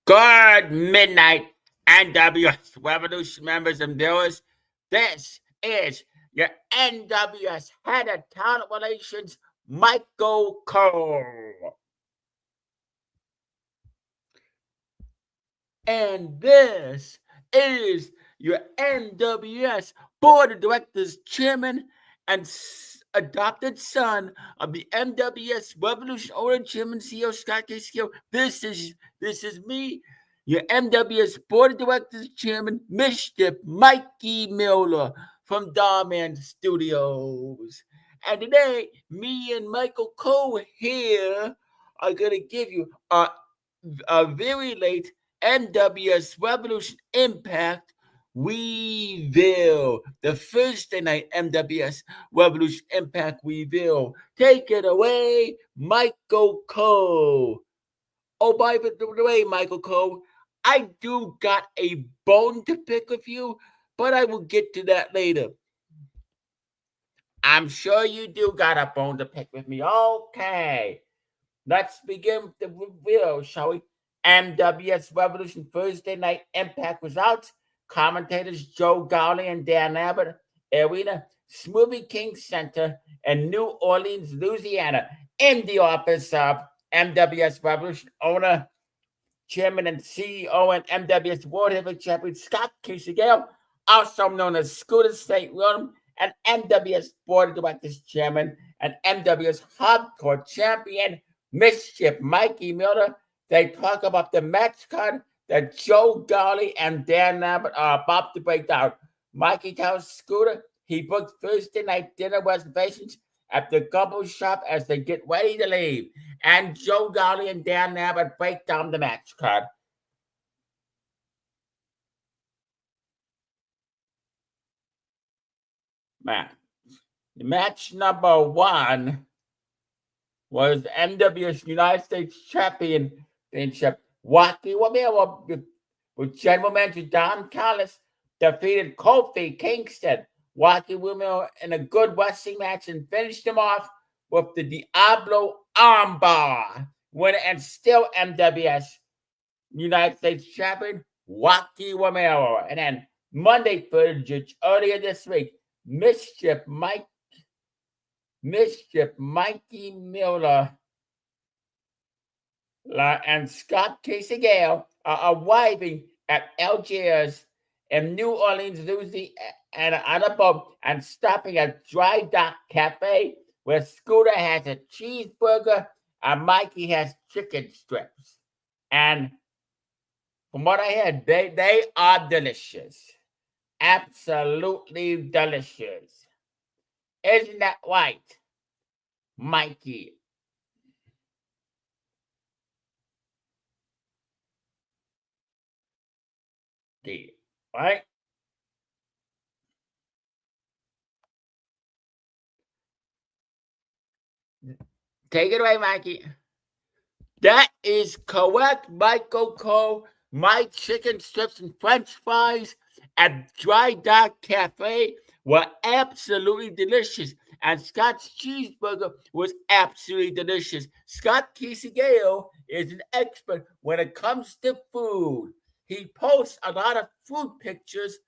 Good midnight, NWS Revolution members and viewers. This is your NWS Head of Talent Relations, Michael Cole. And this is your NWS Board of Directors Chairman and adopted son of the NWS Revolution owner, Chairman CEO Scott K. Skill. This is me, your NWS Board of Directors Chairman, Mischief Mikey Miller from Darman Studios. And today, me and Michael Cole here are going to give you a very late NWS Revolution Impact Reveal. The Thursday night NWS Revolution Impact Reveal. Take it away, Michael Cole. Oh, by the way, Michael Cole, I do got a bone to pick with you, but I will get to that later. I'm sure you do got a bone to pick with me. Okay. Let's begin with the reveal, shall we? NWS Revolution Thursday Night Impact results. Commentators Joe Gowley and Dan Abbott. Arena, Smoothie King Center in New Orleans, Louisiana. In the office of NWS Revolution owner, chairman, and CEO, and NWS World Heavyweight Champion Scott Kisegale, also known as Scooter St. William, and NWS Board of Directors Chairman and NWS Hardcore Champion Mischief Mikey Miller. They talk about the match card that Joe Gowley and Dan Abbott are about to break down. Mikey tells Scooter he booked Thursday night dinner reservations at the Gumbo Shop as they get ready to leave. And Joe Gowley and Dan Abbott break down the match card. Match number one was NWS United States Championship. Wacky Wamira with General Manager Don Callis defeated Kofi Kingston. Wacky Wamira in a good wrestling match and finished him off with the Diablo Armbar. Winner and still NWS United States Champion Wacky Wamira. And then Monday footage earlier this week, Mischief Mikey Miller and Scott Casegale are arriving at Algiers in New Orleans, Louisiana, on a boat and stopping at Dry Dock Cafe, where Scooter has a cheeseburger and Mikey has chicken strips. And from what I heard, they are delicious. Absolutely delicious. Isn't that right, Mikey? Right? Take it away, Mikey. That is correct, Michael Cole. My chicken strips and french fries at Dry Dock Cafe were absolutely delicious. And Scott's cheeseburger was absolutely delicious. Scott Kisegale is an expert when it comes to food. He posts a lot of food pictures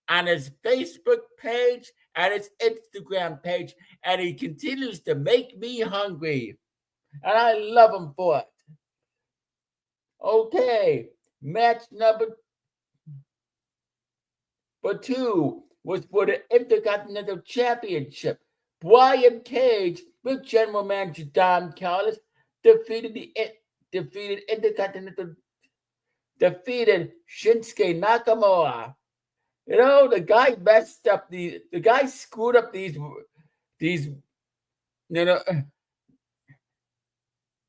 on his Facebook page and his Instagram page, and he continues to make me hungry. And I love him for it. Okay, match number two was for the Intercontinental Championship. Brian Cage with General Manager Don Callis defeated Shinsuke Nakamura. You know, the guy messed up the guy screwed up these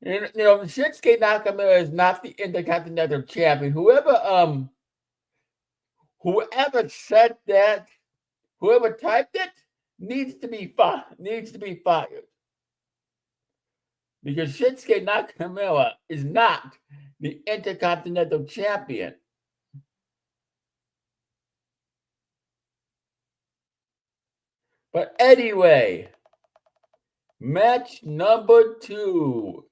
Shinsuke Nakamura is not the Intercontinental Champion. Whoever said that, whoever typed it, needs to be fired. Because Shinsuke Nakamura is not the Intercontinental Champion. But anyway, match number two.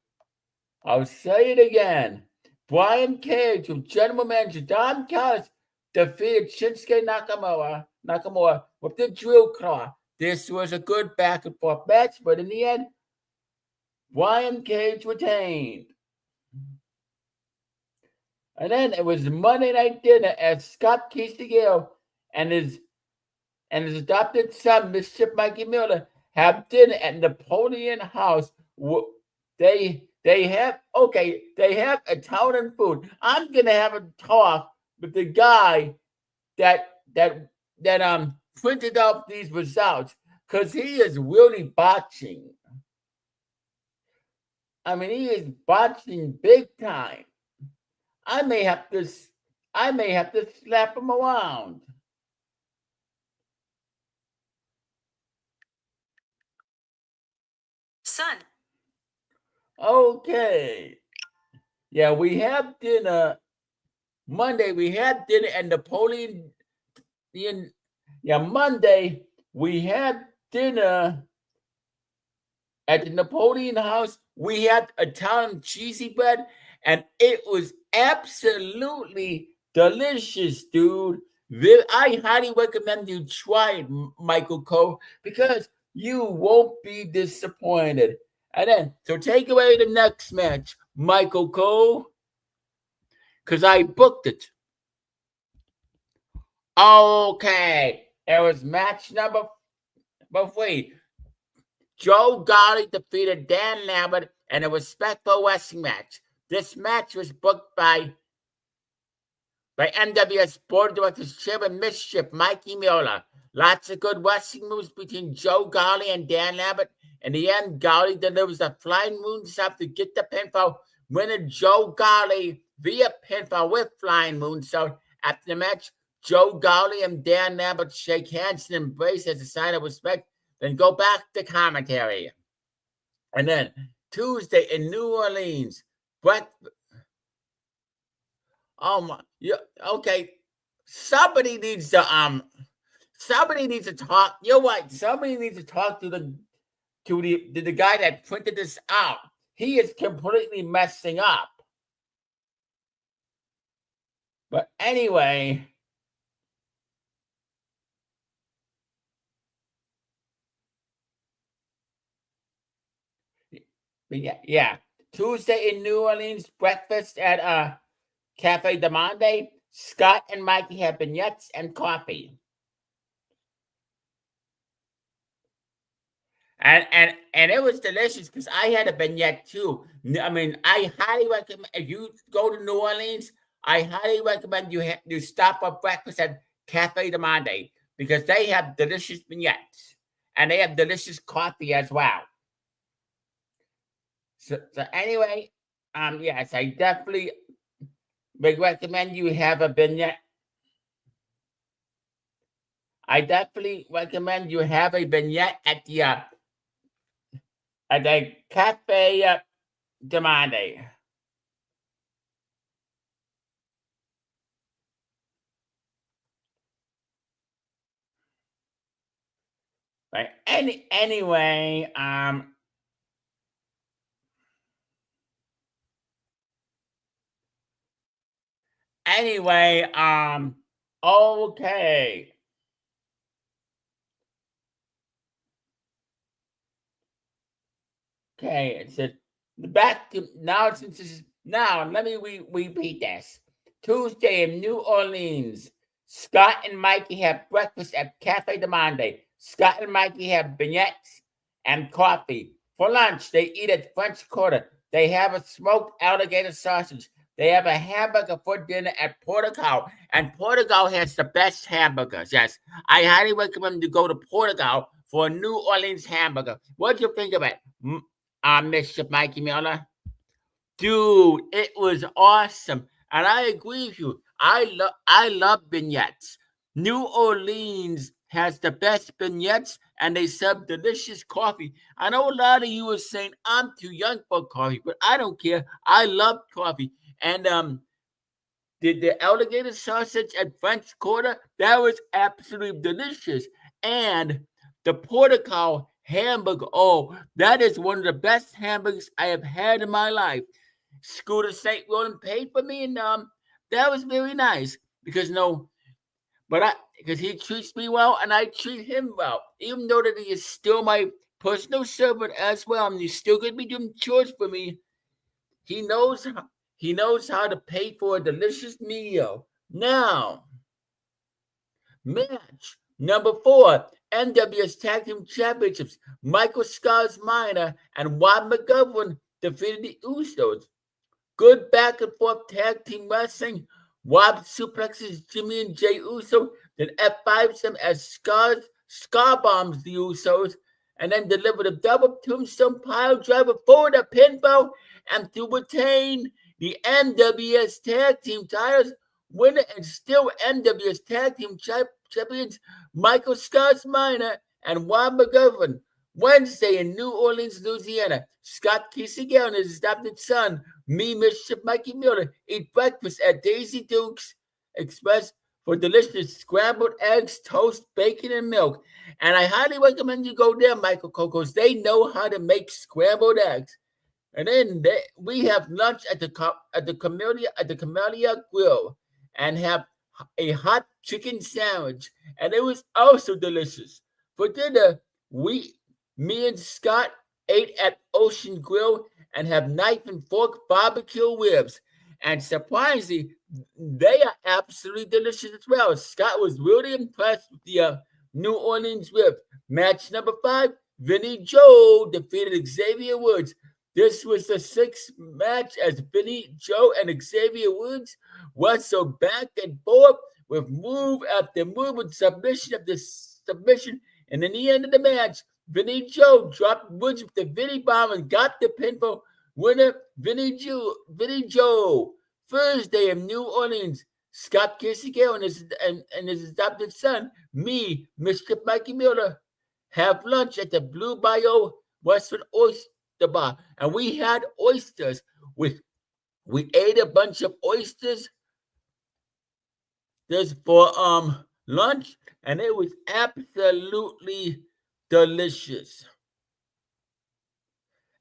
I'll say it again. Brian Cage with General Manager Don Callis defeated Shinsuke Nakamura with the drill claw. This was a good back and forth match, but in the end, Brian Cage retained. And then it was Monday Night Dinner as Scott Keesegale and his adopted son, Mischief Mikey Miller, have dinner at Napoleon House. They have Italian food. I'm gonna have a talk with the guy that printed out these results because he is really botching. I mean, he is botching big time. I may have to slap him around. Son. Okay. Yeah, we have dinner Monday. We had dinner at Napoleon. Monday we had dinner at the Napoleon House. We had Italian cheesy bread, and it was absolutely delicious, dude. I highly recommend you try it, Michael Cole, because you won't be disappointed. And then, so take away the next match, Michael Cole, because I booked it. Okay, it was match number 3. Joe Golly defeated Dan Lambert in a respectful wrestling match. This match was booked by NWS Board of Directors Chairman Mischief, Mikey Miller. Lots of good wrestling moves between Joe Golly and Dan Lambert. In the end, Golly delivers a flying moonsault to get the pinfall, winning Joe Golly via pinfall with flying moonsault. After the match, Joe Golly and Dan Lambert shake hands and embrace as a sign of respect, then go back to commentary. And then Tuesday in New Orleans, okay. Somebody needs to talk. You're right. Somebody needs to talk to the guy that printed this out. He is completely messing up. But anyway, yeah. Tuesday in New Orleans, breakfast at Cafe de Monde. Scott and Mikey have vignettes and coffee. And it was delicious because I had a vignette too. I mean, I highly recommend if you go to New Orleans, I highly recommend you stop at breakfast at Cafe de Monde because they have delicious vignettes and they have delicious coffee as well. So anyway, yes, I definitely recommend you have a vignette. I definitely recommend you have a vignette at the Cafe de Monde. Right. Anyway, okay. Okay, it said back to now since this is now let me repeat this. Tuesday in New Orleans, Scott and Mikey have breakfast at Cafe de Monde. Scott and Mikey have vignettes and coffee. For lunch, they eat at French Quarter. They have a smoked alligator sausage. They have a hamburger for dinner at Portugal, and Portugal has the best hamburgers. Yes, I highly recommend you go to Portugal for a New Orleans hamburger. What do you think of it, Mr. Mikey Miller? Dude, it was awesome, and I agree with you. I love vignettes. New Orleans has the best vignettes, and they serve delicious coffee. I know a lot of you are saying I'm too young for coffee, but I don't care. I love coffee, and the alligator sausage at French Quarter that was absolutely delicious, and the Portugal hamburger. Oh, that is one of the best hamburgers I have had in my life. Scooter St. Roland paid for me, and that was very nice because because he treats me well and I treat him well, even though that he is still my personal servant as well, and he's still gonna be doing chores for me. He knows he knows how to pay for a delicious meal. Now, match number 4, NWS Tag Team Championships. Michael Scars Minor and Juan McGovern defeated the Usos. Good back and forth tag team wrestling. Wob suplexes Jimmy and Jay Uso, then F5s them as Scar bombs the Usos, and then delivered a double tombstone pile driver for the pinfall and to retain the NWS Tag Team titles. Winner and still NWS Tag Team champions Michael Scars Minor and Juan McGovern. Wednesday in New Orleans, Louisiana, Scott Kisigal and his adopted son, me, Mischief, Mikey Miller, eat breakfast at Daisy Duke's Express for delicious scrambled eggs, toast, bacon, and milk. And I highly recommend you go there, Michael Cocos. They know how to make scrambled eggs. And then we have lunch at the Camellia Grill and have a hot chicken sandwich, and it was also delicious. For dinner, me and Scott ate at Ocean Grill and have knife and fork barbecue ribs. And surprisingly, they are absolutely delicious as well. Scott was really impressed with the New Orleans ribs. Match number 5, Vinny Joe defeated Xavier Woods. This was the 6th match as Vinny Joe and Xavier Woods wrestled back and forth with move after move and submission after submission. And in the end of the match, Vinny Joe dropped Woods with the Vinny bomb and got the pinfall. Winner, Vinny Joe. Thursday in New Orleans, Scott Kisigal and his adopted son, me, Mr. Mikey Miller, have lunch at the Blue Bayou Western Oyster Bar. And we had oysters. We ate a bunch of oysters for lunch, and it was absolutely delicious.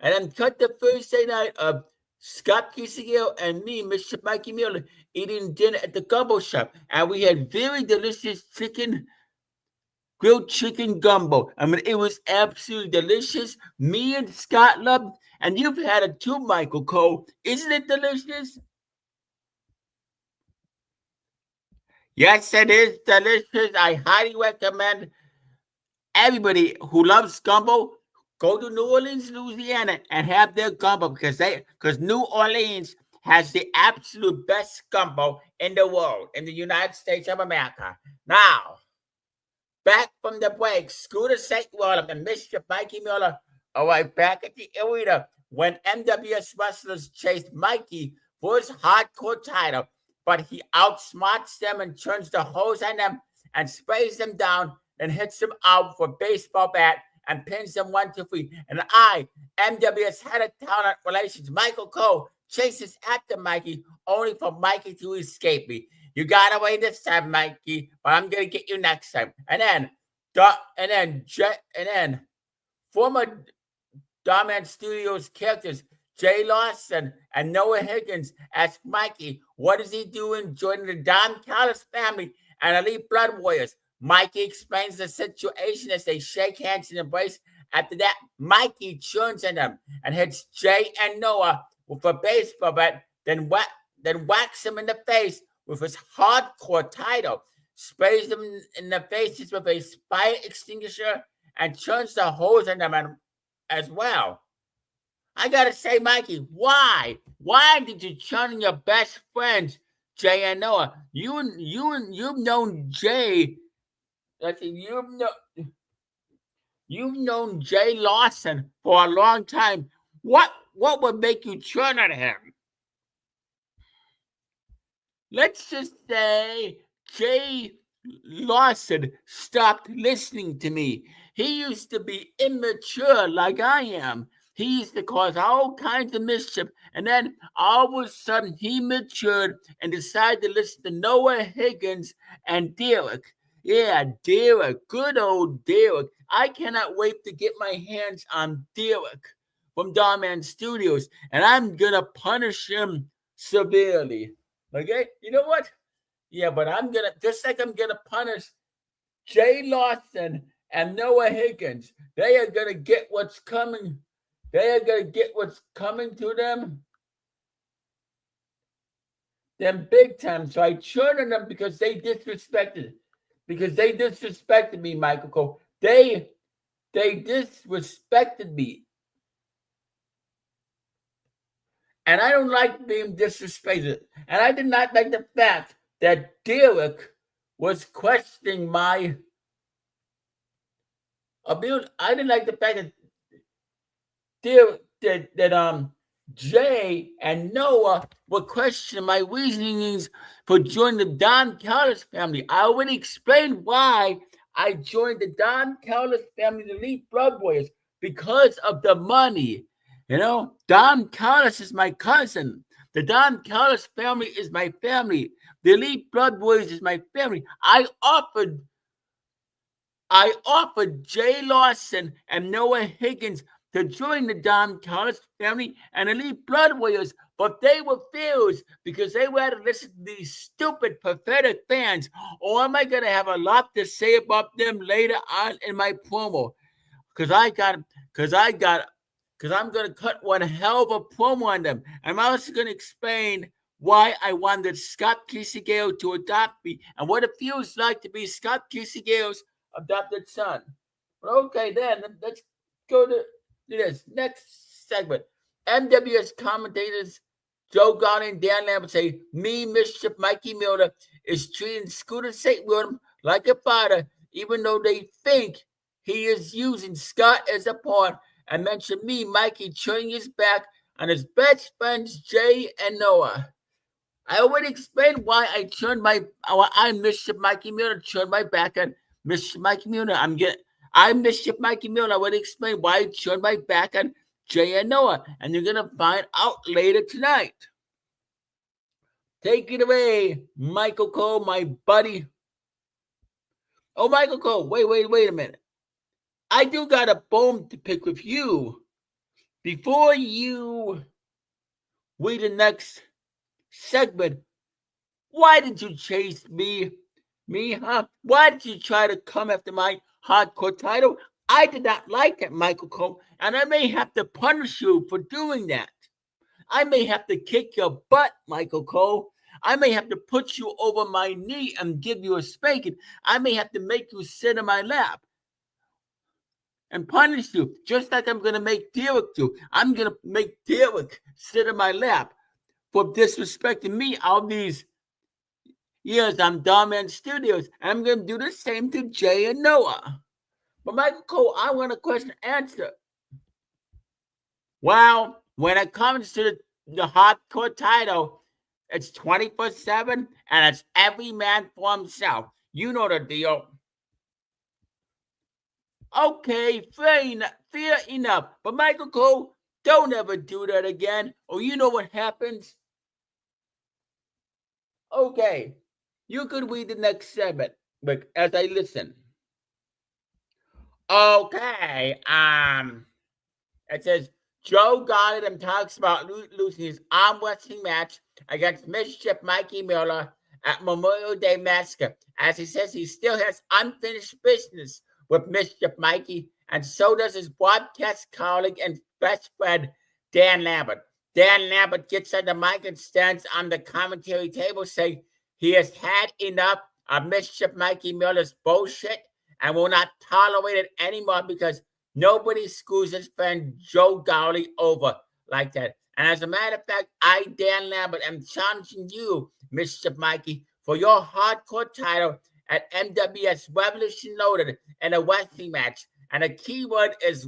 And then cut the Thursday night of Scott Kisigal and me, Mr. Mikey Miller, eating dinner at the Gumbo Shop. And we had very delicious grilled chicken gumbo. I mean, it was absolutely delicious. Me and Scott loved, and you've had it too, Michael Cole. Isn't it delicious? Yes, it is delicious. I highly recommend everybody who loves gumbo go to New Orleans, Louisiana, and have their gumbo because New Orleans has the absolute best gumbo in the world, in the United States of America. Now, back from the break, Scooter St. Roland and Mischief Mikey Miller are right back at the arena when NWS wrestlers chased Mikey for his hardcore title, but he outsmarts them and turns the hose on them and sprays them down and hits them out with a baseball bat and pins them 1, 2, 3. And NWS head of talent relations, Michael Cole, chases after Mikey, only for Mikey to escape me. You got away this time, Mikey, but I'm gonna get you next time. And then former Dominant Studios characters Jay Lawson and Noah Higgins ask Mikey what is he doing joining the Don Callis family and Elite Blood Warriors. Mikey explains the situation as they shake hands and embrace. After that, Mikey turns on them and hits Jay and Noah with a baseball bat, then whacks him in the face with his hardcore title, sprays them in the faces with a fire extinguisher, and turns the hose on them as well. I gotta say, Mikey, why? Why did you turn on your best friends, Jay and Noah? You've known Jay. You've known Jay Lawson for a long time. What would make you turn on him? Let's just say Jay Lawson stopped listening to me. He used to be immature like I am. He used to cause all kinds of mischief. And then all of a sudden he matured and decided to listen to Noah Higgins and Derek. Yeah, Derek. Good old Derek. I cannot wait to get my hands on Derek from Darman Studios, and I'm gonna punish him severely. Okay, you know what? Yeah, but I'm gonna just like I'm gonna punish Jay Lawson and Noah Higgins. They are gonna get what's coming. They are gonna get what's coming to them big time. So I turned on them because they disrespected me, Michael Cole. They disrespected me. And I don't like being disrespected. And I did not like the fact that Derek was questioning my ability. I didn't like the fact that Jay and Noah were questioning my reasonings for joining the Don Callis family. I already explained why I joined the Don Callis family, the Elite Blood Warriors, because of the money. You know, Don Callis is my cousin. The Don Callis family is my family. The Elite Blood Warriors is my family. I offered Jay Lawson and Noah Higgins to join the Don Callis family and Elite Blood Warriors, but they refused because they had to listen to these stupid, pathetic fans. Or am I going to have a lot to say about them later on in my promo? Because I'm going to cut one hell of a promo on them. I'm also going to explain why I wanted Scott Kissigale to adopt me and what it feels like to be Scott Kissigale's adopted son. But okay, then let's go to this next segment. NWS commentators Joe Garner and Dan Lambert say Mischief Mikey Miller is treating Scooter St. William like a father, even though they think he is using Scott as a pawn, and mention Mikey, turning his back on his best friends Jay and Noah. I already explained why I Mischief Mikey Miller turned my back on Mischief Mikey Miller. I'm Mischief Mikey Miller. I already explained why I turned my back on Jay and Noah, and you're gonna find out later tonight. Take it away, Michael Cole, my buddy. Oh, Michael Cole, wait a minute. I do got a bone to pick with you. Before you read the next segment, why did you chase me, huh? Why did you try to come after my hardcore title? I did not like it, Michael Cole, and I may have to punish you for doing that. I may have to kick your butt, Michael Cole. I may have to put you over my knee and give you a spanking. I may have to make you sit in my lap and punish you, just like I'm going to make Derek do. I'm going to make Derek sit in my lap for disrespecting me all these years on Darman Studios. And I'm going to do the same to Jay and Noah. But Michael Cole, I want a question answer. Well, when it comes to the hardcore title, it's 24/7 and it's every man for himself. You know the deal. Okay, fair enough. But Michael Cole, don't ever do that again, or you know what happens. Okay, you could read the next segment as I listen. Okay, it says Joe Garner talks about losing his arm wrestling match against Mischief Mikey Miller at Memorial Day Massacre, as he says he still has unfinished business with Mischief Mikey, and so does his broadcast colleague and best friend, Dan Lambert. Dan Lambert gets on the mic and stands on the commentary table saying he has had enough of Mischief Mikey Miller's bullshit and will not tolerate it anymore because nobody screws his friend Joe Gowley over like that. And as a matter of fact, I, Dan Lambert, am challenging you, Mischief Mikey, for your hardcore title at NWS Revolution Loaded in a wrestling match. And the key word is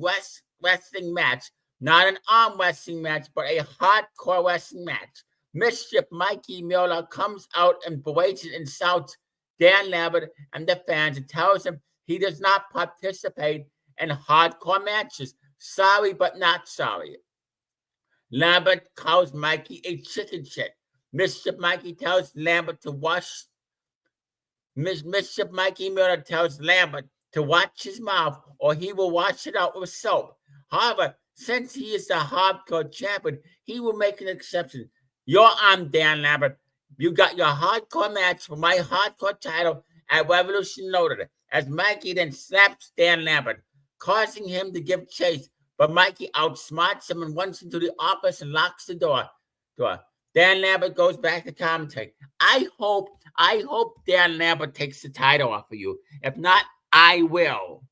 wrestling match. Not an arm wrestling match, but a hardcore wrestling match. Mischief Mikey Miller comes out and berates and insults Dan Lambert and the fans and tells him he does not participate in hardcore matches. Sorry, but not sorry. Lambert calls Mikey a chicken shit. Mischief Mikey tells Lambert to wash. Mischief Mikey Miller tells Lambert to watch his mouth or he will wash it out with soap. However, Since he is the hardcore champion, he will make an exception. I'm Dan Lambert. You got your hardcore match for my hardcore title at Revolution Loaded, as Mikey then slaps Dan Lambert, causing him to give chase. But Mikey outsmarts him and runs into the office and locks the door. Dan Lambert goes back to commentary. I hope Dan Lambert takes the title off of you. If not, I will.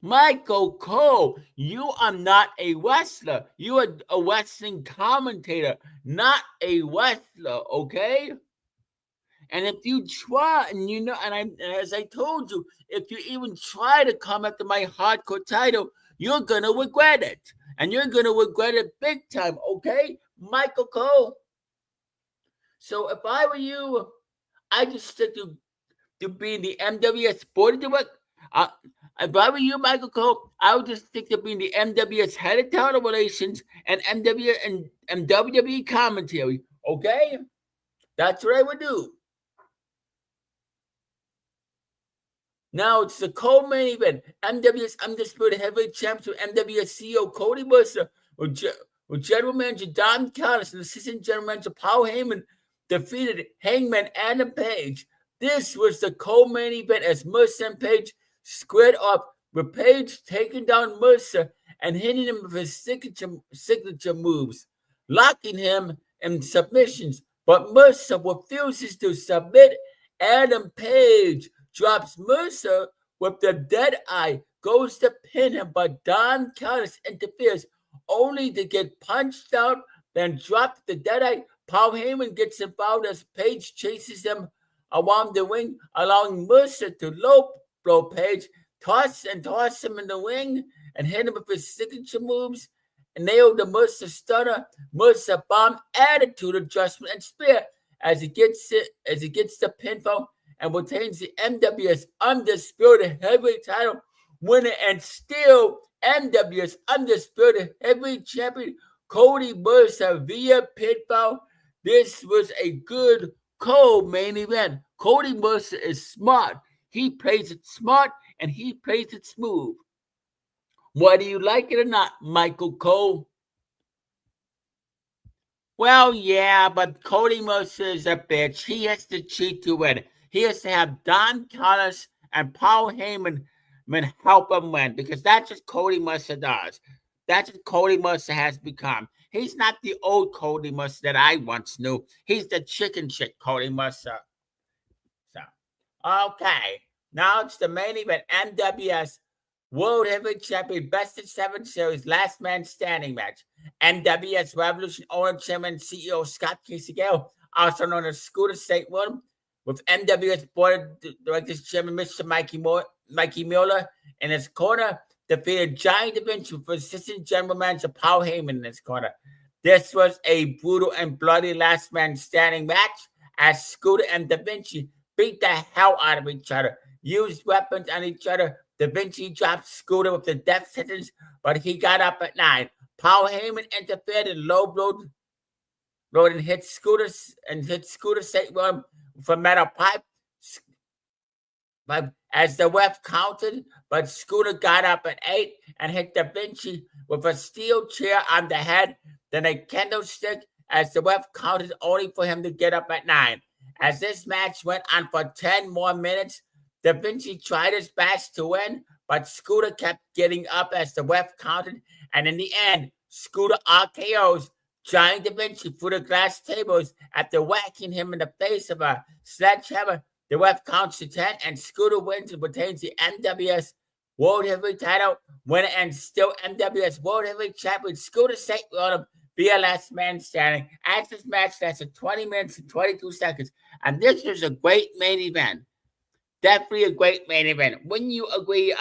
Michael Cole, you are not a wrestler. You are a wrestling commentator, not a wrestler, okay? And if you try, and as I told you, if you even try to come after my hardcore title, you're gonna regret it. And you're gonna regret it big time, okay? Michael Cole. So if I were you, I just stick to being the NWS board director. If I were you, Michael Cole, I would just stick to being the NWS head of talent relations and WWE commentary. Okay? That's what I would do. Now it's the co-main event. NWS Undisputed Heavyweight Champion NWS CEO Cody Mercer with General Manager Don Callis and Assistant General Manager Paul Heyman defeated Hangman Adam Page. This was the co-main event as Mercer and Page squared off, with Page taking down Mercer and hitting him with his signature moves, locking him in submissions. But Mercer refuses to submit. Adam Page drops Mercer with the dead eye, goes to pin him, but Don Callis interferes, only to get punched out, then dropped the dead eye. Paul Heyman gets involved as Page chases him around the ring, allowing Mercer to low blow Page, toss him in the ring, and hit him with his signature moves, and nailed the Mercer stunner. Mercer bomb, attitude adjustment, and spear as he gets the pinfall and retains the NWS Undisputed Heavyweight title, winner and still NWS Undisputed Heavyweight Champion Cody Mercer via pinfall. This was a good co-main event. Cody Mercer is smart. He plays it smart and he plays it smooth. Whether you like it or not, Michael Cole. Well, yeah, but Cody Mercer is a bitch. He has to cheat to win. He has to have Don Callis and Paul Heyman help him win, because that's what Cody Mercer does. That's what Cody Mercer has become. He's not the old Cody Mercer that I once knew. He's the chicken shit Cody Mercer. So, okay. Now it's the main event. NWS World Heavyweight Champion Best of 7 Series Last Man Standing match. NWS Revolution owner, chairman, CEO Scott Kisagel, also known as Scooter St. William, with NWS Board of Directors Chairman Mr. Mikey Mueller in his corner, defeated Giant Da Vinci with Assistant General Manager Paul Heyman in his corner. This was a brutal and bloody last man standing match as Scooter and Da Vinci beat the hell out of each other, used weapons on each other. Da Vinci dropped Scooter with the death sentence, but he got up at 9. Paul Heyman interfered and low blowed and hit Scooter St. William with a metal pipe as the ref counted, but Scooter got up at 8 and hit Da Vinci with a steel chair on the head, then a candlestick as the ref counted, only for him to get up at 9. As this match went on for 10 more minutes, Da Vinci tried his best to win, but Scooter kept getting up as the ref counted, and in the end, Scooter RKO's Giant Da Vinci through the glass tables after whacking him in the face of a sledgehammer. The ref counts to 10, and Scooter wins and retains the NWS World Heavyweight title, winner and still NWS World Heavyweight Champion Scooter St. William via last man standing. As this match lasted 20 minutes and 22 seconds, and this was a great main event. Definitely a great main event. Wouldn't you agree,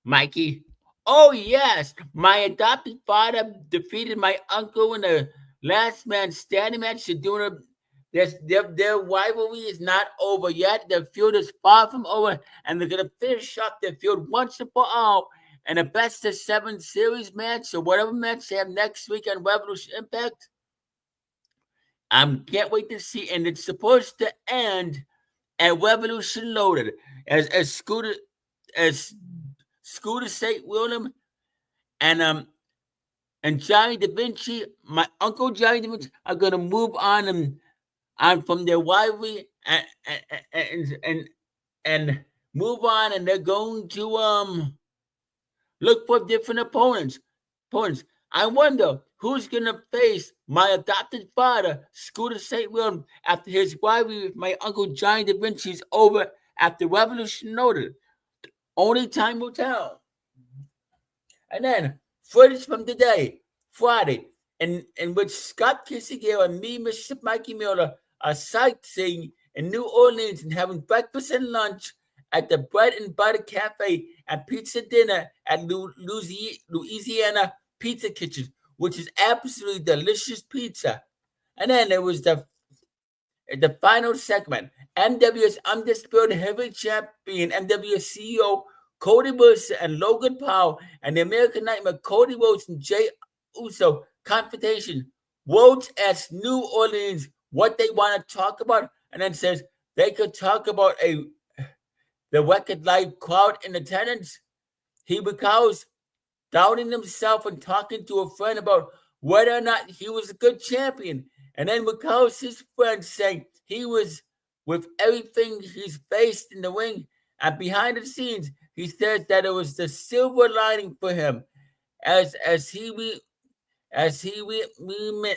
Mikey? Oh, yes. My adopted father defeated my uncle in the last man standing match. Their rivalry is not over yet. Their feud is far from over, and they're going to finish up their feud once and for all in a best of 7 series match, or whatever match they have next week on Revolution Impact. I can't wait to see, and it's supposed to end at Revolution Loaded as Scooter St. William and Johnny Da Vinci, my uncle Johnny Da Vinci, are gonna move on from their rivalry and move on, and they're going to look for different opponents. I wonder who's gonna face my adopted father, Scooter St. William, after his rivalry with my uncle Johnny Da Vinci is over after Revolution noted. Only time will tell. And then footage from today, Friday, in which Scott Kissinger and me, Mr. Mikey Miller, are sightseeing in New Orleans and having breakfast and lunch at the Bread and Butter Cafe and pizza dinner at Louisiana Pizza Kitchen, which is absolutely delicious pizza. And then there was the final segment, NWS Undisputed Heavyweight Champion, NWS CEO Cody Bush and Logan Paul, and the American Nightmare Cody Rhodes and Jay Uso confrontation. Rhodes asks New Orleans what they want to talk about, and then says they could talk about the record live crowd in attendance. He recalls doubting himself and talking to a friend about whether or not he was a good champion, and then recalls his friend saying he was with everything he's faced in the ring and behind the scenes. He says that it was the silver lining for him as he re, as he re, remi-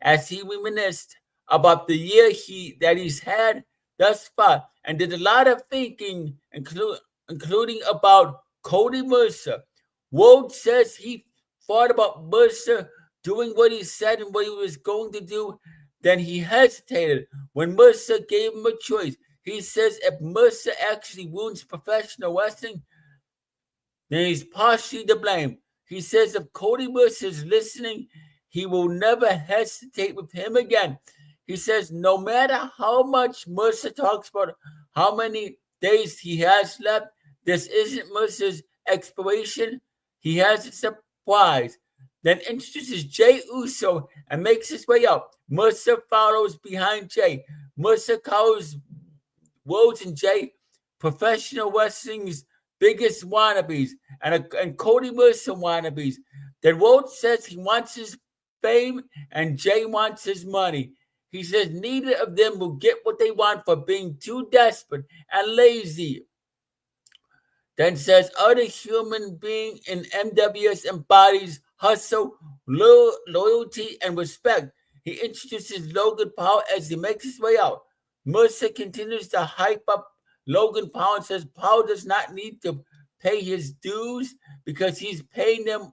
as he reminisced about the year he's had thus far, and did a lot of thinking, including about Cody Mercer. Wold says he thought about Mercer doing what he said and what he was going to do. Then he hesitated when Mercer gave him a choice. He says if Mercer actually wounds professional wrestling, then he's partially to blame. He says if Cody Mercer is listening, he will never hesitate with him again. He says no matter how much Mercer talks about how many days he has left, this isn't Mercer's expiration. He has a surprise. Then introduces Jay Uso and makes his way up. Mercer follows behind Jay. Mercer calls Rhodes and Jay professional wrestling's biggest wannabes and Cody Mercer wannabes. Then Rhodes says he wants his fame and Jay wants his money. He says neither of them will get what they want for being too desperate and lazy. Then says other human being in MWS embodies hustle, loyalty, and respect. He introduces Logan Paul as he makes his way out. Mercer continues to hype up Logan Paul and says Paul does not need to pay his dues because he's paying them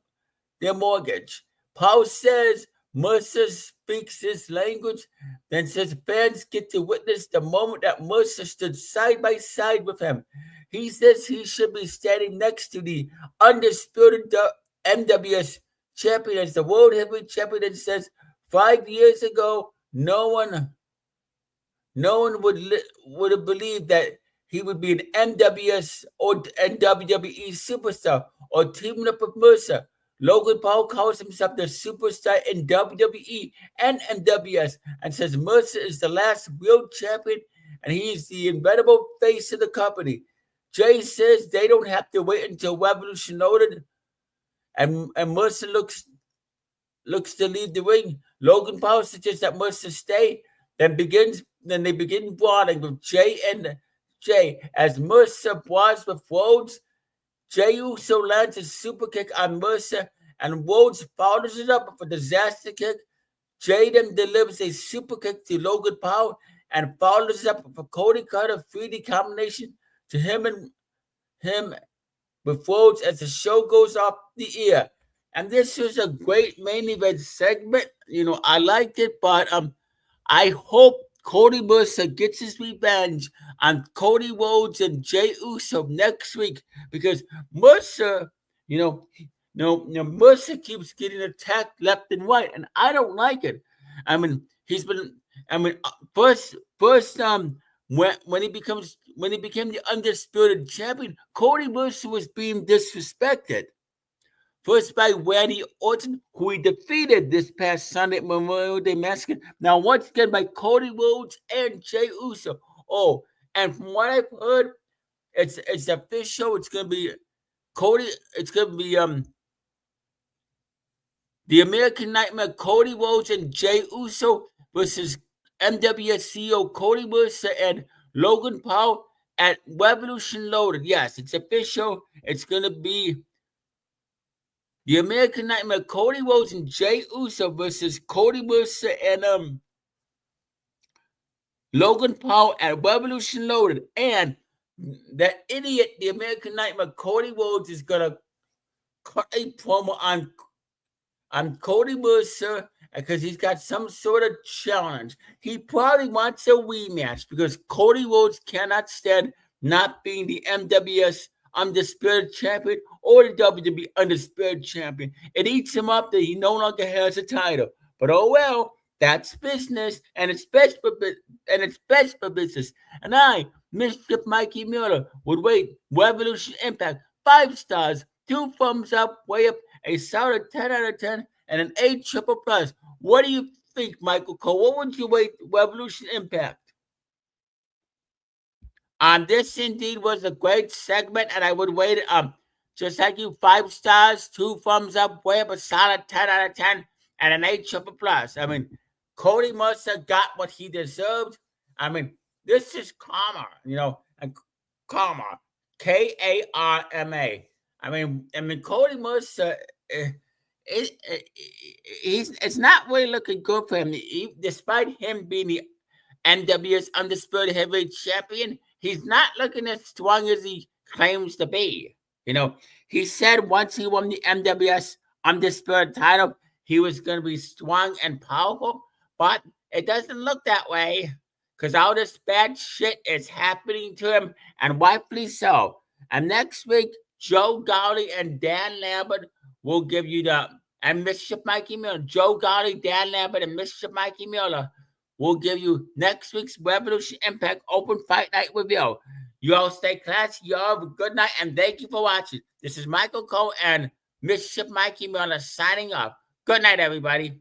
their mortgage. Paul says Mercer speaks his language, then says fans get to witness the moment that Mercer stood side by side with him. He says he should be standing next to the undisputed MWS champion as the World Heavyweight Champion, and says 5 years ago, no one would have believed that he would be an MWS or WWE superstar or teaming up with Mercer. Logan Paul calls himself the superstar in WWE and MWS and says Mercer is the last real champion and he is the inevitable face of the company. Jay says they don't have to wait until Revolution noted and Mercer looks to leave the ring. Logan Paul suggests that Mercer stay, then they begin brawling with Jay as Mercer brawls with Rhodes. Jey Uso lands a super kick on Mercer, and Rhodes follows it up with a disaster kick. Jay then delivers a super kick to Logan Paul and follows it up with a Cody Carter 3D combination to him with Rhodes as the show goes off the air. And this was a great main event segment. I liked it, but I hope Cody Mercer gets his revenge on Cody Rhodes and Jey Uso next week because Mercer, Mercer keeps getting attacked left and right, and I don't like it. I mean, he's been. I mean, first, when he became the undisputed champion, Cody Mercer was being disrespected. First by Randy Orton, who he defeated this past Sunday at Memorial Day Massacre. Now, once again, by Cody Rhodes and Jey Uso. Oh, and from what I've heard, it's official. It's gonna be Cody. It's gonna be The American Nightmare Cody Rhodes and Jey Uso versus NWS CEO Cody Mercer and Logan Paul at Revolution Loaded. Yes, it's official. It's going to be the American Nightmare Cody Rhodes and Jey Uso versus Cody Mercer and Logan Paul at Revolution Loaded. And that idiot, the American Nightmare Cody Rhodes, is going to cut a promo on Cody Mercer because he's got some sort of challenge. He probably wants a rematch because Cody Rhodes cannot stand not being the NWS Undisputed Champion or the WWE Undisputed Champion. It eats him up that he no longer has a title. But oh well, that's business, and it's best for business. And I, Mischief Mikey Miller, would rate Revolution Impact 5 stars, 2 thumbs up, way up, a solid 10 out of 10, and an 8 triple plus. What do you think, Michael Cole? What would you rate Revolution Impact? This indeed was a great segment, and I would rate it just like you, 5 stars, 2 thumbs up, way up, a solid 10 out of 10, and an 8 triple plus. I mean, Cody must have got what he deserved. I mean, this is karma, and karma, Karma. I mean, Cody must. It's not really looking good for him. Despite him being the NWS Undisputed Heavyweight Champion, he's not looking as strong as he claims to be. He said once he won the NWS Undisputed title, he was going to be strong and powerful, but it doesn't look that way because all this bad shit is happening to him, and rightfully so. And next week, Joe Gowdy and Dan Lambert will give you and Mischief Mikey Miller. Joe Gowdy, Dan Lambert, and Mischief Mikey Miller will give you next week's Revolution Impact Open Fight Night review. You all stay classy. You all have a good night, and thank you for watching. This is Michael Cole and Mischief Mikey Miller signing off. Good night, everybody.